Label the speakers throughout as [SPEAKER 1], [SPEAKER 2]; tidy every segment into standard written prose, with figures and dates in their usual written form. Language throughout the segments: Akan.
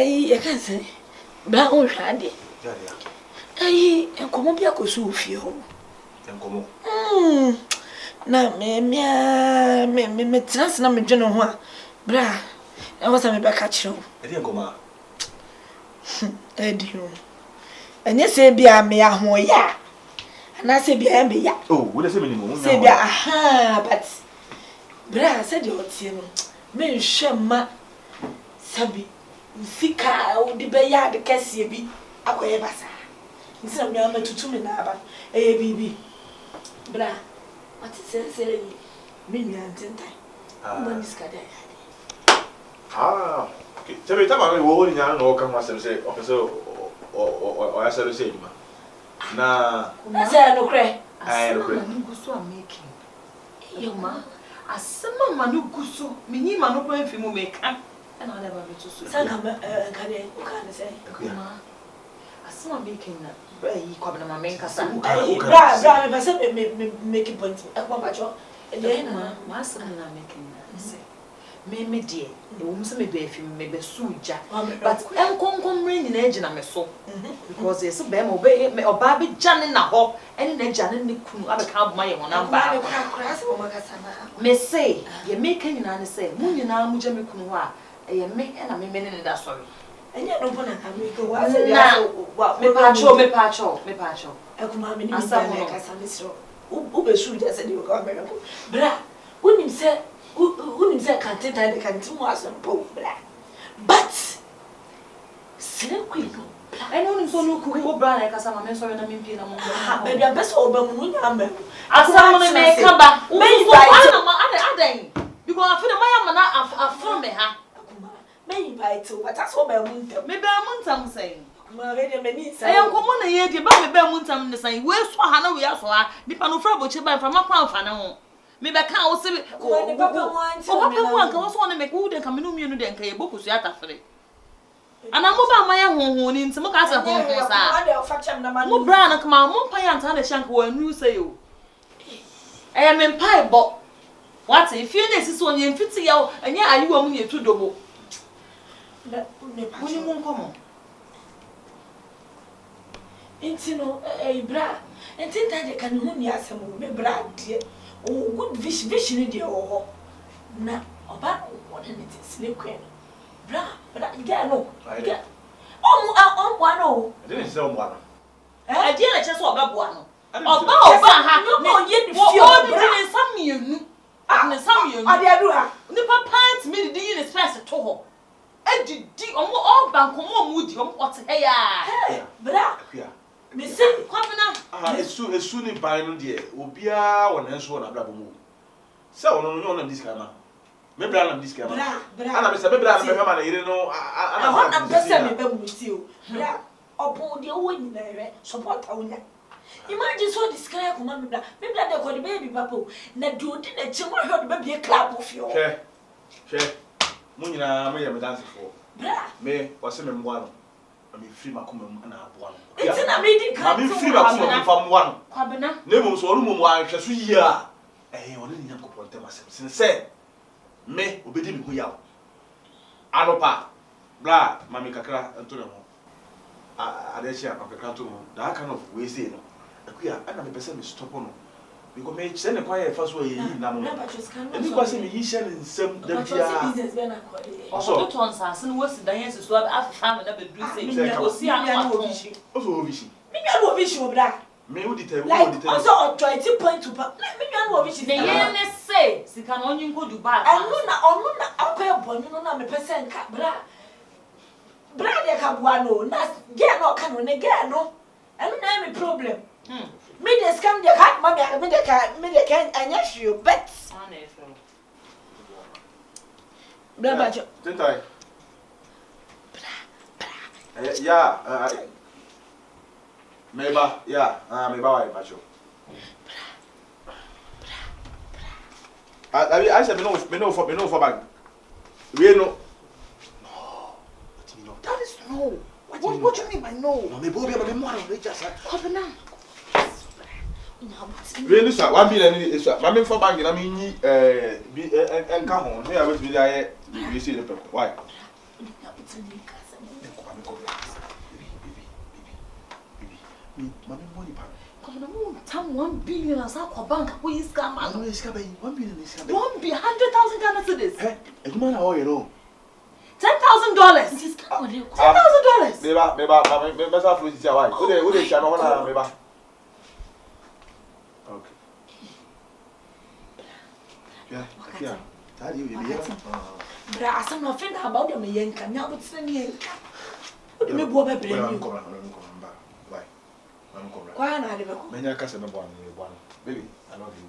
[SPEAKER 1] you can say, Brown Shady. Hey, and come up your so few.
[SPEAKER 2] And come on.
[SPEAKER 1] Now, me, trans number general. Bra, I was a back at you.
[SPEAKER 2] I didn't come out.
[SPEAKER 1] Eddie. And yes, say be a me a ho ya. And I say be a me ya.
[SPEAKER 2] Oh, what does it mean?
[SPEAKER 1] Say be aha, but Bra said you tin. Me shema sabi. Sika o de be ya de kese bi akoye basa. Nti na me amatutu me na aba. Bibi. Bra. What is say me Ntentan. Bernice kada.
[SPEAKER 2] Okay. Tell me, we will not know come was say officer or Asare say ma. Na
[SPEAKER 1] Asare no cry.
[SPEAKER 2] I no cry.
[SPEAKER 3] Manu guso making. Yo ma, asema manu guso, minyi manu kwa mfimu meka. Na wale ba beto so.
[SPEAKER 1] Sanga kade o kan say.
[SPEAKER 3] Ma. Asema making na yi kwa na mamenka sa.
[SPEAKER 1] Bra me say me make point. E kwa bacho. E dey
[SPEAKER 3] ma asema na making na say. Me dear, you must be if you may be suja. But I'm ring in edge and I'm so because there's a bam obey me or Baby Jan in a hop and in a Jan in the coon. I can't my own number. Me say, you're making an say, Moon and I'm Jamikunwa, and you make and I'm a minute in that story. And yet, no one can make a was me pacho. I come on, I saw me as a mister. Ube shoot as a new government. Bra, wouldn't say. Who say can't take the canteen was a pope black. But Silky, I don't so look who brand like a summer sorry and I'm in Pina.
[SPEAKER 1] Maybe I'm best over when I'm
[SPEAKER 3] as someone may come back. Maybe I because I feel my man from me, huh?
[SPEAKER 1] May invite to what that's what I'm
[SPEAKER 3] maybe I'm saying.
[SPEAKER 1] I
[SPEAKER 3] am common a year, but the Belmontam the same. Where's for Hannah? We are so the Panofra Chiba from a crown fan. Maybe I can't say, oh, Papa one can also want to make good and come in and can book with Yata for it. And I'm about my own in some casa home. No brown, come on, one pie and a shank and you say you. I am in pie, but what's if you is one in 50 hours and yeah, you want me to double. When you won't come on.
[SPEAKER 1] Intino, a bra, and think that they can only ask some bra, dear. Oh, good vision, dear. Oh, now, about what it is, sleep queen. Bra, but I get no. I get. Oh, one.
[SPEAKER 2] I didn't say one.
[SPEAKER 3] I didn't just walk up one. No, yet some you. Some you.
[SPEAKER 1] I did do her.
[SPEAKER 3] The pants made the unit fast at all. And did all bank on moody what's hey,
[SPEAKER 1] bra. Me say,
[SPEAKER 2] come it's soon by no dear. Obia one and so on a double move. So, no, this camera. Maybe I'm this camera. And I'm Mr. Maybe you know, I want to person
[SPEAKER 1] with you. Bra, upon the old there, support owner. Imagine so this guy come on, maybe they call the baby papa. Na do the children heard baby a clap of you.
[SPEAKER 2] Share. Munina, may have dancing for.
[SPEAKER 1] Bra,
[SPEAKER 2] me was him one. I mean, free my come and have one.
[SPEAKER 1] It's an amazing
[SPEAKER 2] I mean, free my from one.
[SPEAKER 3] Cabana,
[SPEAKER 2] Nemo, so room wine, just 3 years. Eh, only young couple of them since said, me, obey me, who out. Anopa, blah, Mammy Cacra, and to them. I dare share of the canton, that kind of way say no. And I'm a person stop on. We go make send a quiet first way in now. And you was in the some business.
[SPEAKER 3] Also, the tons are some worse than answers to have family never do say,
[SPEAKER 2] also, vision.
[SPEAKER 1] Maybe I will wish you, Bra.
[SPEAKER 2] May we detail
[SPEAKER 1] also try to point to maybe I will wish
[SPEAKER 3] the say, she can only go to back.
[SPEAKER 1] I'm not up here, but you know, I'm a person, Bra. Bra, they have one, not get no can when they get no. I don't have a problem. Me the scam the cat, mommy, I mean the can, and yes, you bet. Bra,
[SPEAKER 2] didn't I? Yeah, maybe, yeah, maybe I macho. I said, no for bag. We know. No,
[SPEAKER 3] that is no. What do you mean by no?
[SPEAKER 2] No, me boy, me more than just.
[SPEAKER 3] Covenant.
[SPEAKER 2] Really, sir, 1 billion is my main for banking. I mean, and come on, here I was with you see the paper. Why? Me, mommy money pa.
[SPEAKER 3] Come on, time 1 billion as our bank. We is scam.
[SPEAKER 2] I know it's coming. 1 billion is coming.
[SPEAKER 3] 100,000 Ghana cedis.
[SPEAKER 2] Hey, a woman how you know?
[SPEAKER 3] $10,000. $10,000.
[SPEAKER 2] Maybe myself is why. Who they shall know maybe. Okay. Yeah. That you here.
[SPEAKER 1] But I am not feeling about them yanka. Now but send yanka. What do you go back bring you?
[SPEAKER 2] Why? I'm correct.
[SPEAKER 1] Why not ever?
[SPEAKER 2] Many customer one. Baby, I love you.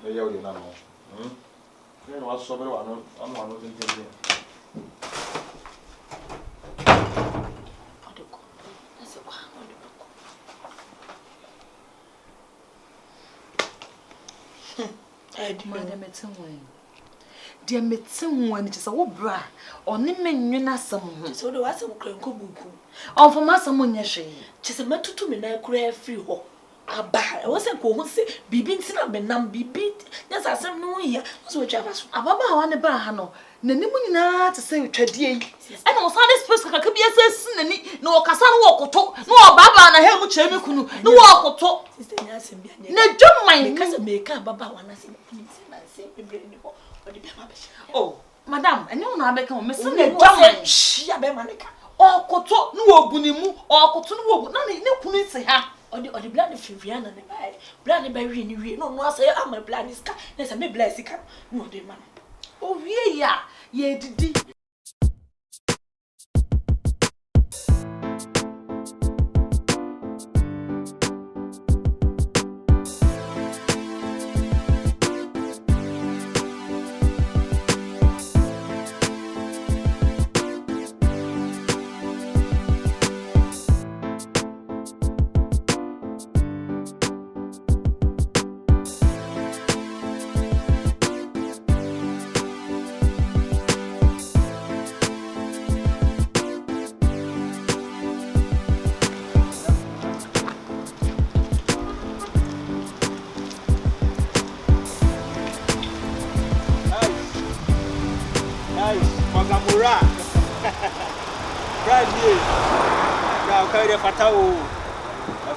[SPEAKER 2] Yeah, you know. You know, so very well. I'm one of them.
[SPEAKER 3] Dear meeting when it is a bra or Nimen Nassam.
[SPEAKER 1] So there was a buku.
[SPEAKER 3] Or for Massamon Yashi.
[SPEAKER 1] Just a matter to me now, crave free ho. A bar, I was a go who say, be being seen up and none be beat. Yes, I said no here. So which I was about one a bahano. Nenimuna to say Tradi. And was on this person could be a sin, no Cassan walk or talk, no Baba and a helmet chemical, no walk or talk. No, don't mind because I make up Baba when I say, oh, madam, and you know I become Miss She a bemanica. Or Coto, no Bunimu, or Cotonou, none in no Punitse ha. Or the blood of Fiviana and the bag, bloody berry in you. No, I say I'm a bloody scar. Yes, I may bless it. No, the man. Oh, yeah, ye did.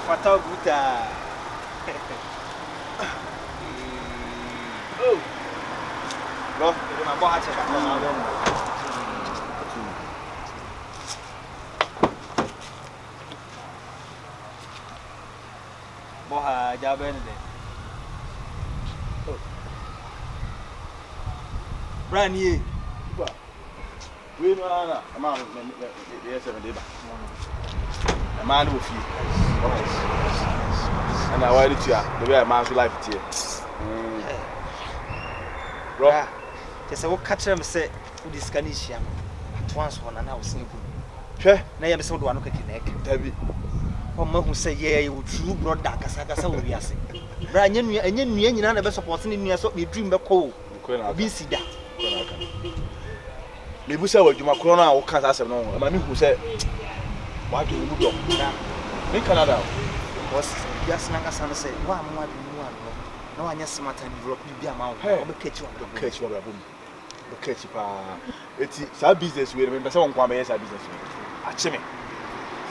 [SPEAKER 4] Fatao Buta. Oh, bro, my boy had Boha Jaben. Brand ye. We know a man, yes, 7 days. A man with you. And I wanted to the way a man's life here. Bro, there's a catch them say, who this canisium at once one and I was simple. Sure, nay, I'm so one of a neck. Debbie. One man who say, yeah, you true broad dark as I saw we are saying. Brian, and you none of us supporting me as we dream of coal. Be see that. Maybe say what you my corona or can't ask no. My who said, why do you do that? In Canada was just Nagasan said, why am I doing? No one is smart and develop you be a mouth. I'll catch you on the catch your boom. Catch you. It's our business. We remember someone come as our business. Achime.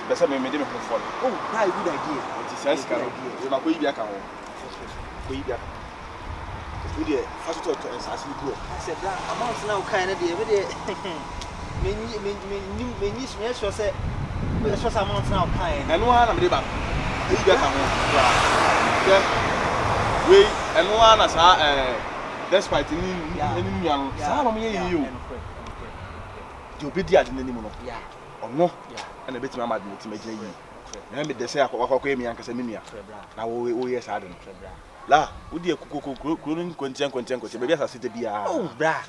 [SPEAKER 4] Better me made him fall. Oh, that's a good idea. It is nice. You are going to be a cow. We first talk to us as we go. I said, amounts now kind of day. Many smells was a amount now kind. And one of the back. We and one as despite any young you. You'll be dead in the name of or no, and a bit of my to make you. Remember, they say, I walk away, and Casamia. Now we are saddened. La, would you couldn't content, maybe I said to be a bra.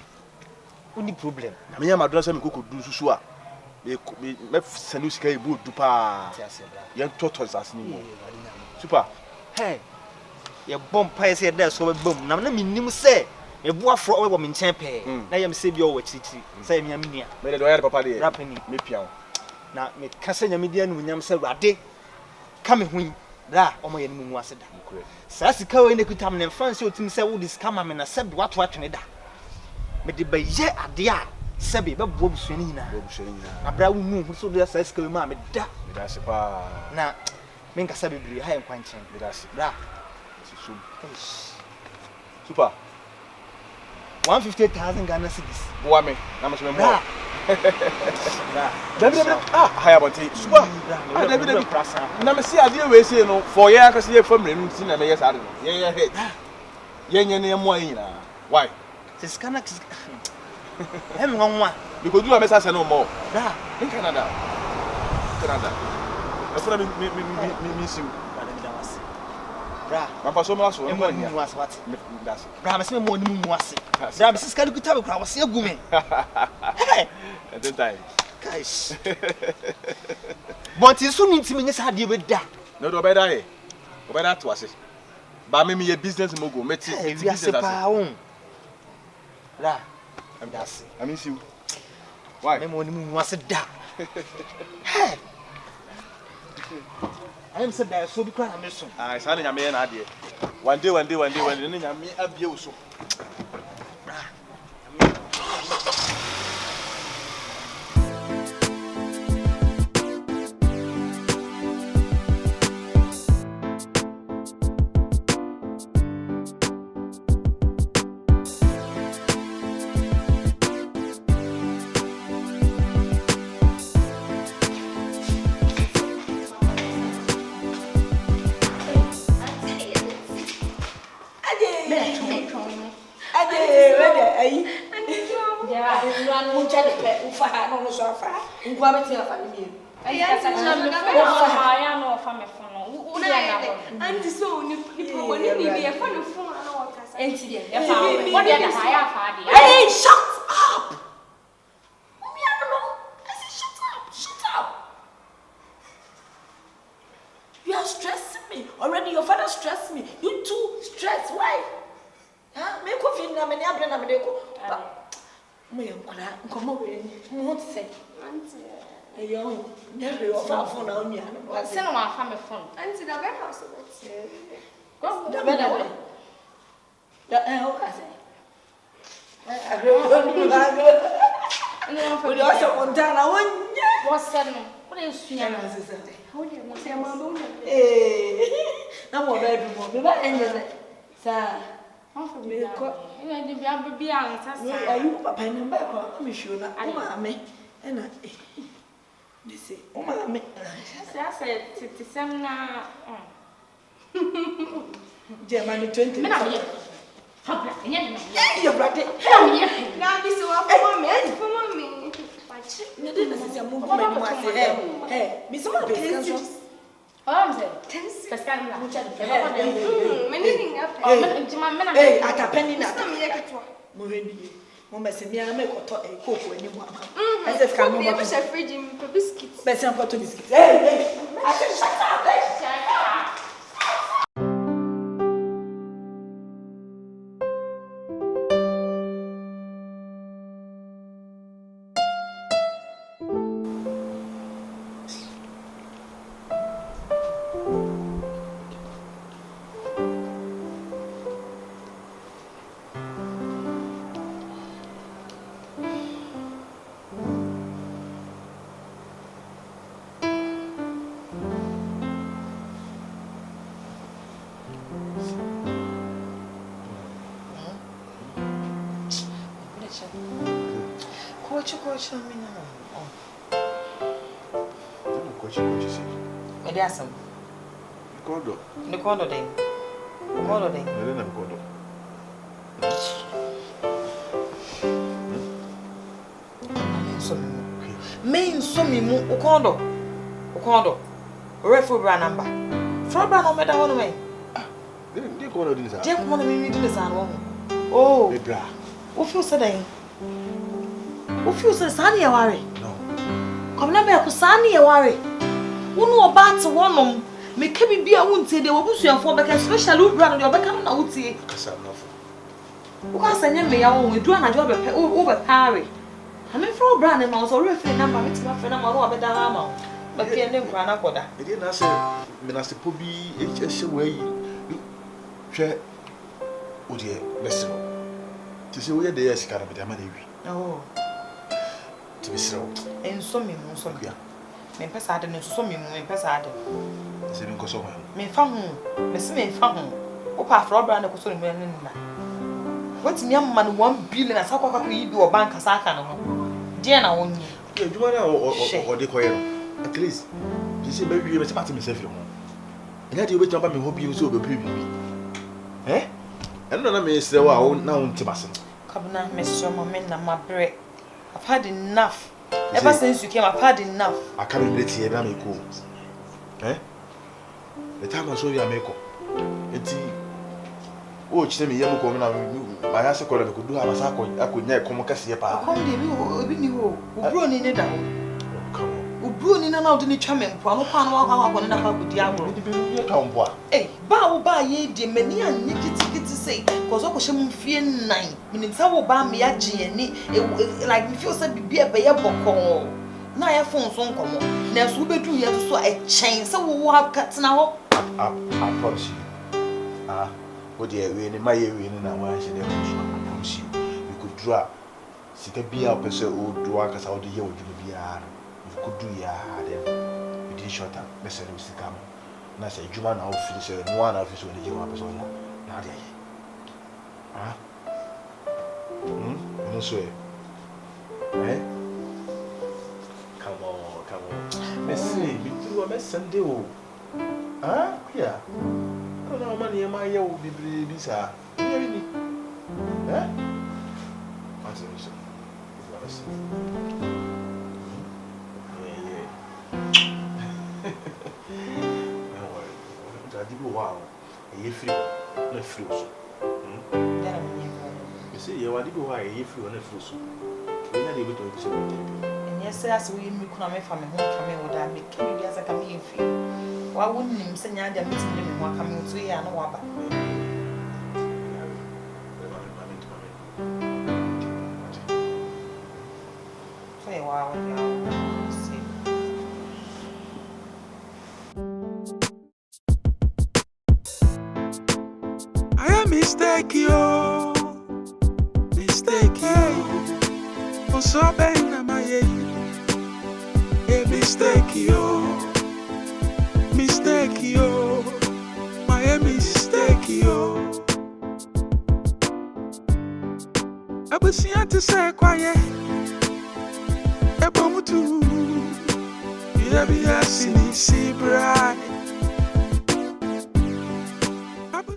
[SPEAKER 4] Only problem. I mean, my dress and cook do so. They send you sky boot to pa. Young tortoise as me. Super. Hey, your bomb pie said there's so a boom. Now, let me say, a boy for all women champion. I am saved your watch. Say me a minia. Made a lawyer, papa, rapping me piano. Now, make Cassia median when I'm so rade. Come in. Da, o my enemy was da. Sassy cow in the Kutam and Fancy to himself would this come and accept what watching it. But the bay a dear,
[SPEAKER 5] Sabi be bob swini na. Abra wu hu so do say ska ma me da.
[SPEAKER 4] Me da se pa.
[SPEAKER 5] Na me nka sabi bri ha en kwanchen.
[SPEAKER 4] Me da se.
[SPEAKER 5] Bra.
[SPEAKER 4] Super.
[SPEAKER 5] 150,000 Ghana cedis.
[SPEAKER 4] Boa me. Na me so me mo.
[SPEAKER 5] Bra.
[SPEAKER 4] David high about it. Super. David na me see ade we say no for year akase ye family no tin na me yes ade no. Ye hit. Ye nye ne mo ayi na. Why?
[SPEAKER 5] Siskana hem nwanwa
[SPEAKER 4] Because you are message no more.
[SPEAKER 5] Bra.
[SPEAKER 4] In Canada. That's what me see.
[SPEAKER 5] Bra.
[SPEAKER 4] Ma fa so ma so.
[SPEAKER 5] Emo ni mu ase what?
[SPEAKER 4] That's.
[SPEAKER 5] Bra me se me mo ni mu ase. Bra me siskana kuta be kra wo se agu me. Hey.
[SPEAKER 4] Ntentan.
[SPEAKER 5] Guys. But isu ni ntimi nyesa ade be da.
[SPEAKER 4] No do be da he. Be da to ase. Ba me ye business mogo meti
[SPEAKER 5] business ase. Bra.
[SPEAKER 4] That's. I miss you. Why?
[SPEAKER 5] Me mo ni mu ase da. Hey. I am said that so be cry me so.
[SPEAKER 4] Ah, isa na nyame na ade. One day na nyame abie wo so.
[SPEAKER 1] You are stressing me. Already your father stressed me. You too stressed. Why? Huh? Me ko fi na me ni abre na me de ko. Mo ye nkura nkomo we ni. Mo ho tse. Auntie. Ayo, never your phone na only.
[SPEAKER 3] Say no ma fa me phone.
[SPEAKER 6] Auntie, the bed house of it.
[SPEAKER 1] Go the bed away. O ka say. I don't know. We also Montana wonye.
[SPEAKER 3] What said no? What is suya na
[SPEAKER 1] sister?
[SPEAKER 6] How do you say mama?
[SPEAKER 1] Na mo do mo. Me ba enye sa.
[SPEAKER 3] Me ko. Ina di bia bia ansa sa.
[SPEAKER 1] Ayu papa ni ba ko me show na. O ma me. Ena Disse, o ma me.
[SPEAKER 3] Sa ti sem na.
[SPEAKER 1] Je ma ni 20.
[SPEAKER 3] Me na me. Fabra, enya di me.
[SPEAKER 1] Your brother.
[SPEAKER 6] Na bi so wa for mommy. Pachi.
[SPEAKER 1] Ne de na sisi mu ko me ni ase. Me so ma be scan.
[SPEAKER 3] I'm saying,
[SPEAKER 6] Tense.
[SPEAKER 3] Pascal,
[SPEAKER 6] Many up.
[SPEAKER 1] Hey, at a penny na. Mo rendi. Mo me se mi ara me ko to coke ani mo ama. I said can no
[SPEAKER 6] mo chef fridge for biscuits.
[SPEAKER 1] Be se am to biscuits. Hey. I said shut up. Coach me now.
[SPEAKER 4] Coach see.
[SPEAKER 1] Me dey asem.
[SPEAKER 4] Kodo.
[SPEAKER 1] Ne kodo den. Kodo den.
[SPEAKER 4] Ne na kodo.
[SPEAKER 1] Me so me mu kodo. Kodo. Refu bra number. From bra no me da wono me.
[SPEAKER 4] Dey kodo din sa.
[SPEAKER 1] Dey ko na me din sa no. Oh.
[SPEAKER 4] Dey bra.
[SPEAKER 1] O feel say den. O feel say sani ya ware.
[SPEAKER 4] No.
[SPEAKER 1] Come na be ko sani ya ware. Wonu oba te wonom. Me ka bibia wontie de wobusuafo be ka especially ubra no de obeka no na wotie.
[SPEAKER 4] Kasa nofo.
[SPEAKER 1] Wo ka sanya me ya won edu anajo be pe wo be pare. Ame fro ubra ne ma so refi number me ti ma fe na ma no obeda ha ma. Ba pie ne nkura na koda.
[SPEAKER 4] E dey na say me na se po bi ehye wai hwe o de lesson. Ti se wo ye de yes kara be da ma na wi.
[SPEAKER 1] Oh.
[SPEAKER 2] To be so.
[SPEAKER 3] And so me, so me. Me pesa ade no so me pesa ade.
[SPEAKER 2] Say me ko so ho.
[SPEAKER 3] Me fa ho. Me se me fa ho. O pa afro bra na ko so me na. What me am man 1 billion asakwa kwa yi bi o bank asaka no ho. Die na wonyi.
[SPEAKER 2] Yeah, you na o de koye no. At least you see baby me say party me self ho. Nya de obetwa ba me ho bi so obepi bibi. Eno na me sere wa na won tibase.
[SPEAKER 3] Kabna me so mo me na mabre. I've had enough. Ever since you came, I've had enough.
[SPEAKER 2] I can't relate here na me ko. The time I saw you make ko. Enti o chine me yam ko na ma ya se ko le ko du ha ba sa ko akonya ko mo kase pa.
[SPEAKER 3] Kom de bi obi ni ho. Obro ni ne da ho.
[SPEAKER 2] Come on.
[SPEAKER 3] Obro ni na odi ni twa me mpo ano pa na wa ko na ka ko di agro.
[SPEAKER 2] Di be ye ka mpo a.
[SPEAKER 3] Ba wo ba ye di mani an ni kiti say cause o ko hye mu fie 9. Menim sa wo ba me ya gye ani like me feel say bibia be ye bokon. Na ya phone so nkomo. Na so bedu ye so e chen say wo ha katena ho.
[SPEAKER 2] I promise you. What the way in my way in a way, I promise you. We could draw. Sika be our person who draw us out the year with you. You could do ya, then we did short time. Mr. Lucy come. And I said, you man, I'll finish one office when you want to go. Now, no swear. Come on. Messi, we do a mess Sunday. Yeah. No money in my year will be bizarre. Really? What's it? No worry. I did wow. A free, no free. You see, you are the why a free on a fruit. We're not able to accept it.
[SPEAKER 3] And yes, as we come from home coming with that, make me as I come in feel. Why wouldn't him send you the meeting them while coming to you and no wabba? Say, wow,
[SPEAKER 7] I am mistake oh so bang na my a mistake my mistake abusia to say quiet ebomutu ya bi asini sibra